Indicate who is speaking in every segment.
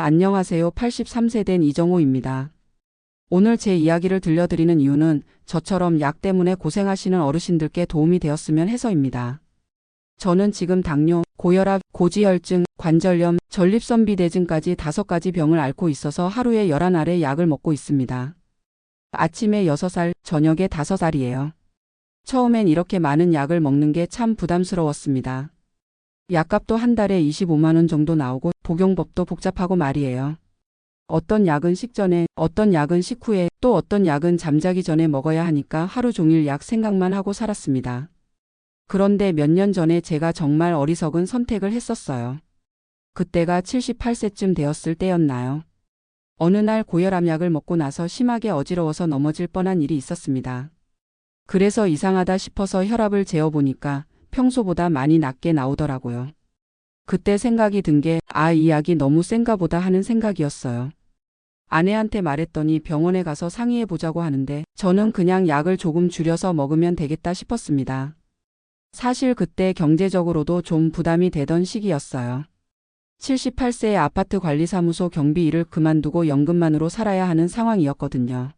Speaker 1: 안녕하세요. 83세 된 이정호입니다. 오늘 제 이야기를 들려드리는 이유는 저처럼 약 때문에 고생하시는 어르신들께 도움이 되었으면 해서입니다. 저는 지금 당뇨, 고혈압, 고지혈증, 관절염, 전립선비대증까지 5가지 병을 앓고 있어서 하루에 11알의 약을 먹고 있습니다. 아침에 6알, 저녁에 5알이에요. 처음엔 이렇게 많은 약을 먹는 게 참 부담스러웠습니다. 약값도 한 달에 25만 원 정도 나오고 복용법도 복잡하고 말이에요. 어떤 약은 식전에, 어떤 약은 식후에, 또 어떤 약은 잠자기 전에 먹어야 하니까 하루 종일 약 생각만 하고 살았습니다. 그런데 몇 년 전에 제가 정말 어리석은 선택을 했었어요. 그때가 78세쯤 되었을 때였나요? 어느 날 고혈압 약을 먹고 나서 심하게 어지러워서 넘어질 뻔한 일이 있었습니다. 그래서 이상하다 싶어서 혈압을 재어보니까 평소보다 많이 낮게 나오더라고요. 그때 생각이 든 게 이 약이 너무 센가 보다 하는 생각이었어요. 아내한테 말했더니 병원에 가서 상의해 보자고 하는데 저는 그냥 약을 조금 줄여서 먹으면 되겠다 싶었습니다. 사실 그때 경제적으로도 좀 부담이 되던 시기였어요. 78세의 아파트 관리사무소 경비 일을 그만두고 연금만으로 살아야 하는 상황이었거든요.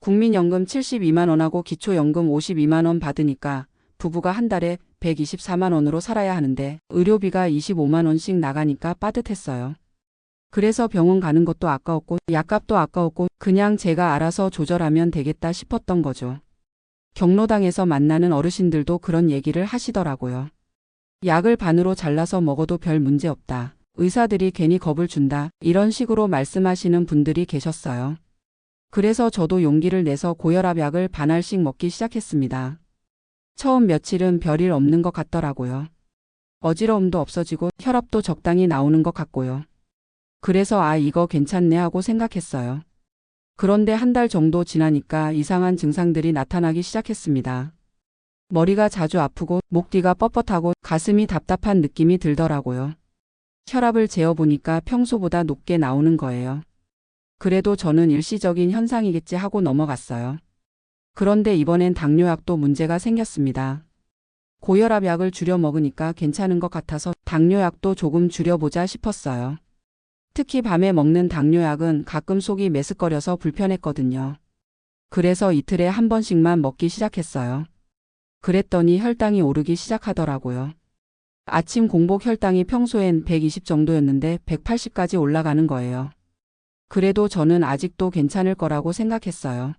Speaker 1: 국민연금 72만 원하고 기초연금 52만 원 받으니까 부부가 한 달에 124만 원으로 살아야 하는데 의료비가 25만 원씩 나가니까 빠듯했어요. 그래서 병원 가는 것도 아까웠고 약값도 아까웠고 그냥 제가 알아서 조절하면 되겠다 싶었던 거죠. 경로당에서 만나는 어르신들도 그런 얘기를 하시더라고요. 약을 반으로 잘라서 먹어도 별 문제 없다. 의사들이 괜히 겁을 준다. 이런 식으로 말씀하시는 분들이 계셨어요. 그래서 저도 용기를 내서 고혈압 약을 반알씩 먹기 시작했습니다. 처음 며칠은 별일 없는 것 같더라고요. 어지러움도 없어지고 혈압도 적당히 나오는 것 같고요. 그래서 이거 괜찮네 하고 생각했어요. 그런데 한 달 정도 지나니까 이상한 증상들이 나타나기 시작했습니다. 머리가 자주 아프고 목 뒤가 뻣뻣하고 가슴이 답답한 느낌이 들더라고요. 혈압을 재어보니까 평소보다 높게 나오는 거예요. 그래도 저는 일시적인 현상이겠지 하고 넘어갔어요. 그런데 이번엔 당뇨약도 문제가 생겼습니다. 고혈압 약을 줄여 먹으니까 괜찮은 것 같아서 당뇨약도 조금 줄여보자 싶었어요. 특히 밤에 먹는 당뇨약은 가끔 속이 메스꺼려서 불편했거든요. 그래서 이틀에 한 번씩만 먹기 시작했어요. 그랬더니 혈당이 오르기 시작하더라고요. 아침 공복 혈당이 평소엔 120 정도였는데 180까지 올라가는 거예요. 그래도 저는 아직도 괜찮을 거라고 생각했어요.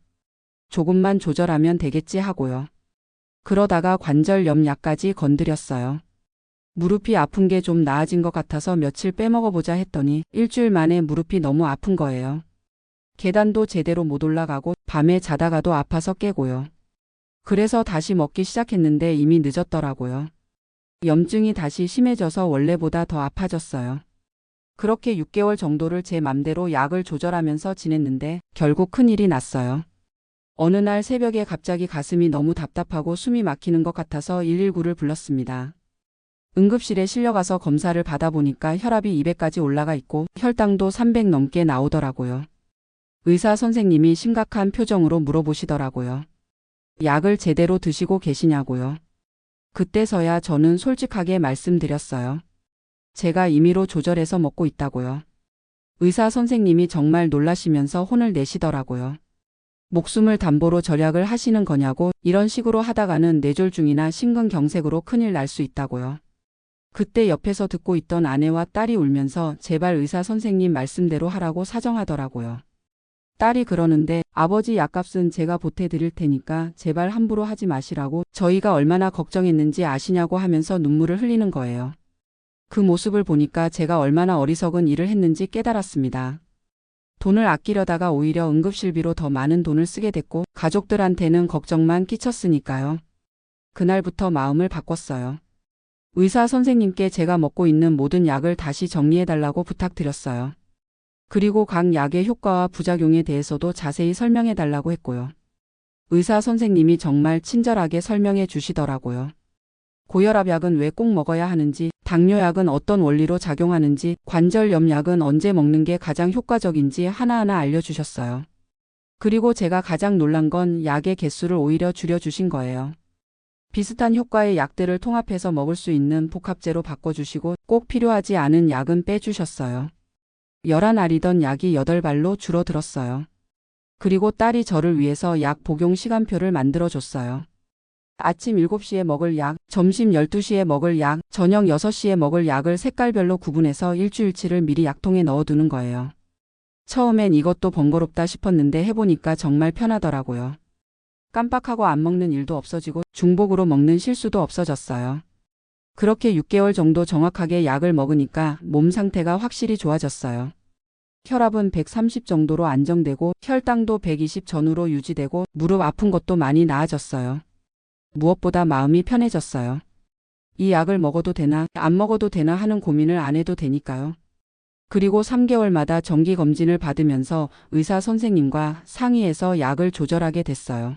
Speaker 1: 조금만 조절하면 되겠지 하고요. 그러다가 관절염 약까지 건드렸어요. 무릎이 아픈 게 좀 나아진 것 같아서 며칠 빼먹어보자 했더니 일주일 만에 무릎이 너무 아픈 거예요. 계단도 제대로 못 올라가고 밤에 자다가도 아파서 깨고요. 그래서 다시 먹기 시작했는데 이미 늦었더라고요. 염증이 다시 심해져서 원래보다 더 아파졌어요. 그렇게 6개월 정도를 제 맘대로 약을 조절하면서 지냈는데 결국 큰일이 났어요. 어느 날 새벽에 갑자기 가슴이 너무 답답하고 숨이 막히는 것 같아서 119를 불렀습니다. 응급실에 실려가서 검사를 받아보니까 혈압이 200까지 올라가 있고 혈당도 300 넘게 나오더라고요. 의사 선생님이 심각한 표정으로 물어보시더라고요. 약을 제대로 드시고 계시냐고요. 그때서야 저는 솔직하게 말씀드렸어요. 제가 임의로 조절해서 먹고 있다고요. 의사 선생님이 정말 놀라시면서 혼을 내시더라고요. 목숨을 담보로 절약을 하시는 거냐고 이런 식으로 하다가는 뇌졸중이나 심근경색으로 큰일 날 수 있다고요. 그때 옆에서 듣고 있던 아내와 딸이 울면서 제발 의사 선생님 말씀대로 하라고 사정하더라고요. 딸이 그러는데 아버지 약값은 제가 보태드릴 테니까 제발 함부로 하지 마시라고 저희가 얼마나 걱정했는지 아시냐고 하면서 눈물을 흘리는 거예요. 그 모습을 보니까 제가 얼마나 어리석은 일을 했는지 깨달았습니다. 돈을 아끼려다가 오히려 응급실비로 더 많은 돈을 쓰게 됐고 가족들한테는 걱정만 끼쳤으니까요. 그날부터 마음을 바꿨어요. 의사 선생님께 제가 먹고 있는 모든 약을 다시 정리해달라고 부탁드렸어요. 그리고 각 약의 효과와 부작용에 대해서도 자세히 설명해달라고 했고요. 의사 선생님이 정말 친절하게 설명해 주시더라고요. 고혈압 약은 왜 꼭 먹어야 하는지, 당뇨약은 어떤 원리로 작용하는지, 관절염 약은 언제 먹는 게 가장 효과적인지 하나하나 알려주셨어요. 그리고 제가 가장 놀란 건 약의 개수를 오히려 줄여주신 거예요. 비슷한 효과의 약들을 통합해서 먹을 수 있는 복합제로 바꿔주시고 꼭 필요하지 않은 약은 빼주셨어요. 11알이던 약이 8발로 줄어들었어요. 그리고 딸이 저를 위해서 약 복용 시간표를 만들어줬어요. 아침 7시에 먹을 약, 점심 12시에 먹을 약, 저녁 6시에 먹을 약을 색깔별로 구분해서 일주일치를 미리 약통에 넣어두는 거예요. 처음엔 이것도 번거롭다 싶었는데 해보니까 정말 편하더라고요. 깜빡하고 안 먹는 일도 없어지고 중복으로 먹는 실수도 없어졌어요. 그렇게 6개월 정도 정확하게 약을 먹으니까 몸 상태가 확실히 좋아졌어요. 혈압은 130 정도로 안정되고 혈당도 120 전후로 유지되고 무릎 아픈 것도 많이 나아졌어요. 무엇보다 마음이 편해졌어요. 이 약을 먹어도 되나 안 먹어도 되나 하는 고민을 안 해도 되니까요. 그리고 3개월마다 정기검진을 받으면서 의사 선생님과 상의해서 약을 조절하게 됐어요.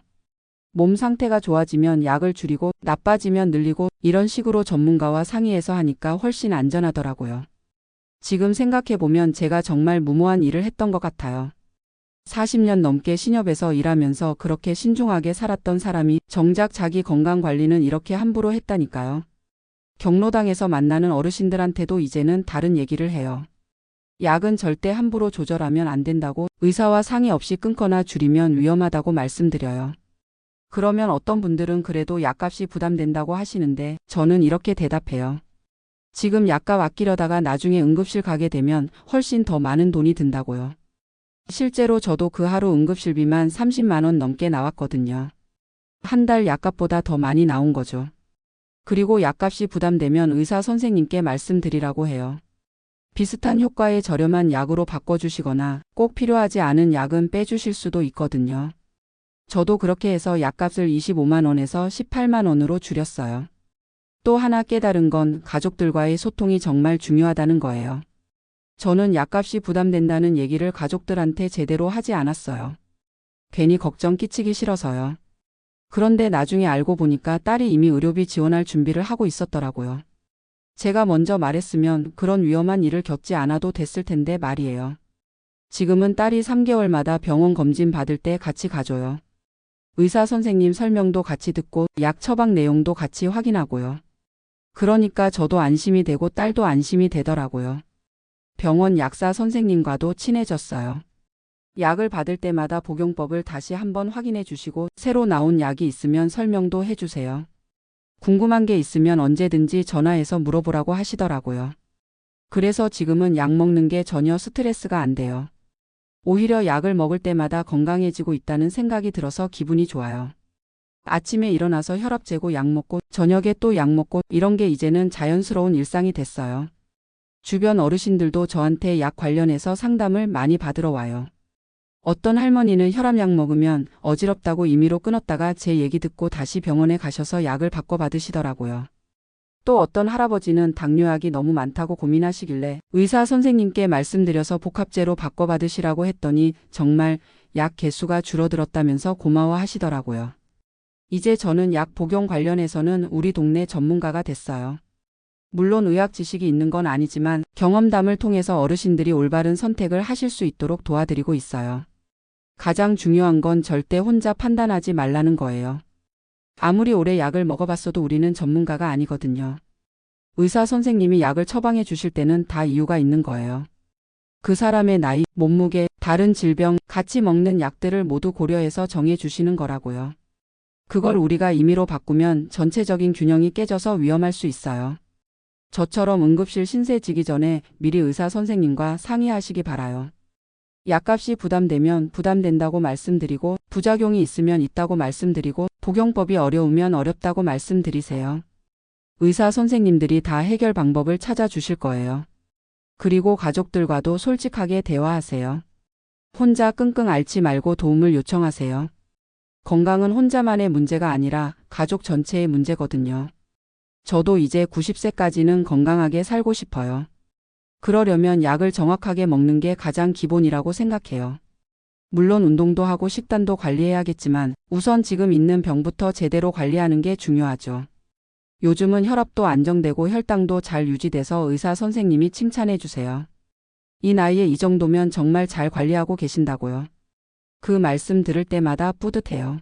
Speaker 1: 몸 상태가 좋아지면 약을 줄이고 나빠지면 늘리고 이런 식으로 전문가와 상의해서 하니까 훨씬 안전하더라고요. 지금 생각해보면 제가 정말 무모한 일을 했던 것 같아요. 40년 넘게 신협에서 일하면서 그렇게 신중하게 살았던 사람이 정작 자기 건강 관리는 이렇게 함부로 했다니까요. 경로당에서 만나는 어르신들한테도 이제는 다른 얘기를 해요. 약은 절대 함부로 조절하면 안 된다고 의사와 상의 없이 끊거나 줄이면 위험하다고 말씀드려요. 그러면 어떤 분들은 그래도 약값이 부담된다고 하시는데 저는 이렇게 대답해요. 지금 약값 아끼려다가 나중에 응급실 가게 되면 훨씬 더 많은 돈이 든다고요. 실제로 저도 그 하루 응급실비만 30만 원 넘게 나왔거든요. 한 달 약값보다 더 많이 나온 거죠. 그리고 약값이 부담되면 의사 선생님께 말씀드리라고 해요. 비슷한 효과의 저렴한 약으로 바꿔주시거나 꼭 필요하지 않은 약은 빼주실 수도 있거든요. 저도 그렇게 해서 약값을 25만 원에서 18만 원으로 줄였어요. 또 하나 깨달은 건 가족들과의 소통이 정말 중요하다는 거예요. 저는 약값이 부담된다는 얘기를 가족들한테 제대로 하지 않았어요. 괜히 걱정 끼치기 싫어서요. 그런데 나중에 알고 보니까 딸이 이미 의료비 지원할 준비를 하고 있었더라고요. 제가 먼저 말했으면 그런 위험한 일을 겪지 않아도 됐을 텐데 말이에요. 지금은 딸이 3개월마다 병원 검진 받을 때 같이 가줘요. 의사 선생님 설명도 같이 듣고 약 처방 내용도 같이 확인하고요. 그러니까 저도 안심이 되고 딸도 안심이 되더라고요. 병원 약사 선생님과도 친해졌어요. 약을 받을 때마다 복용법을 다시 한번 확인해 주시고 새로 나온 약이 있으면 설명도 해주세요. 궁금한 게 있으면 언제든지 전화해서 물어보라고 하시더라고요. 그래서 지금은 약 먹는 게 전혀 스트레스가 안 돼요. 오히려 약을 먹을 때마다 건강해지고 있다는 생각이 들어서 기분이 좋아요. 아침에 일어나서 혈압 재고 약 먹고 저녁에 또 약 먹고 이런 게 이제는 자연스러운 일상이 됐어요. 주변 어르신들도 저한테 약 관련해서 상담을 많이 받으러 와요. 어떤 할머니는 혈압약 먹으면 어지럽다고 임의로 끊었다가 제 얘기 듣고 다시 병원에 가셔서 약을 바꿔 받으시더라고요. 또 어떤 할아버지는 당뇨약이 너무 많다고 고민하시길래 의사 선생님께 말씀드려서 복합제로 바꿔 받으시라고 했더니 정말 약 개수가 줄어들었다면서 고마워하시더라고요. 이제 저는 약 복용 관련해서는 우리 동네 전문가가 됐어요. 물론 의학 지식이 있는 건 아니지만 경험담을 통해서 어르신들이 올바른 선택을 하실 수 있도록 도와드리고 있어요. 가장 중요한 건 절대 혼자 판단하지 말라는 거예요. 아무리 오래 약을 먹어봤어도 우리는 전문가가 아니거든요. 의사 선생님이 약을 처방해 주실 때는 다 이유가 있는 거예요. 그 사람의 나이, 몸무게, 다른 질병, 같이 먹는 약들을 모두 고려해서 정해 주시는 거라고요. 그걸 우리가 임의로 바꾸면 전체적인 균형이 깨져서 위험할 수 있어요. 저처럼 응급실 신세 지기 전에 미리 의사 선생님과 상의하시기 바라요. 약값이 부담되면 부담된다고 말씀드리고 부작용이 있으면 있다고 말씀드리고 복용법이 어려우면 어렵다고 말씀드리세요. 의사 선생님들이 다 해결 방법을 찾아주실 거예요. 그리고 가족들과도 솔직하게 대화하세요. 혼자 끙끙 앓지 말고 도움을 요청하세요. 건강은 혼자만의 문제가 아니라 가족 전체의 문제거든요. 저도 이제 90세까지는 건강하게 살고 싶어요. 그러려면 약을 정확하게 먹는 게 가장 기본이라고 생각해요. 물론 운동도 하고 식단도 관리해야겠지만 우선 지금 있는 병부터 제대로 관리하는 게 중요하죠. 요즘은 혈압도 안정되고 혈당도 잘 유지돼서 의사 선생님이 칭찬해 주세요. 이 나이에 이 정도면 정말 잘 관리하고 계신다고요. 그 말씀 들을 때마다 뿌듯해요.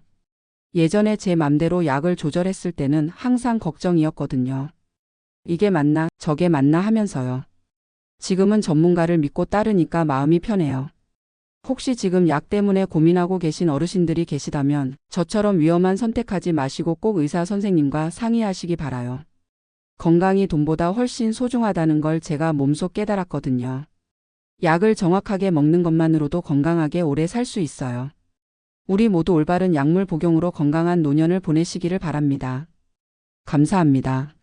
Speaker 1: 예전에 제 맘대로 약을 조절했을 때는 항상 걱정이었거든요. 이게 맞나 저게 맞나 하면서요. 지금은 전문가를 믿고 따르니까 마음이 편해요. 혹시 지금 약 때문에 고민하고 계신 어르신들이 계시다면 저처럼 위험한 선택하지 마시고 꼭 의사 선생님과 상의하시기 바라요. 건강이 돈보다 훨씬 소중하다는 걸 제가 몸소 깨달았거든요. 약을 정확하게 먹는 것만으로도 건강하게 오래 살 수 있어요. 우리 모두 올바른 약물 복용으로 건강한 노년을 보내시기를 바랍니다. 감사합니다.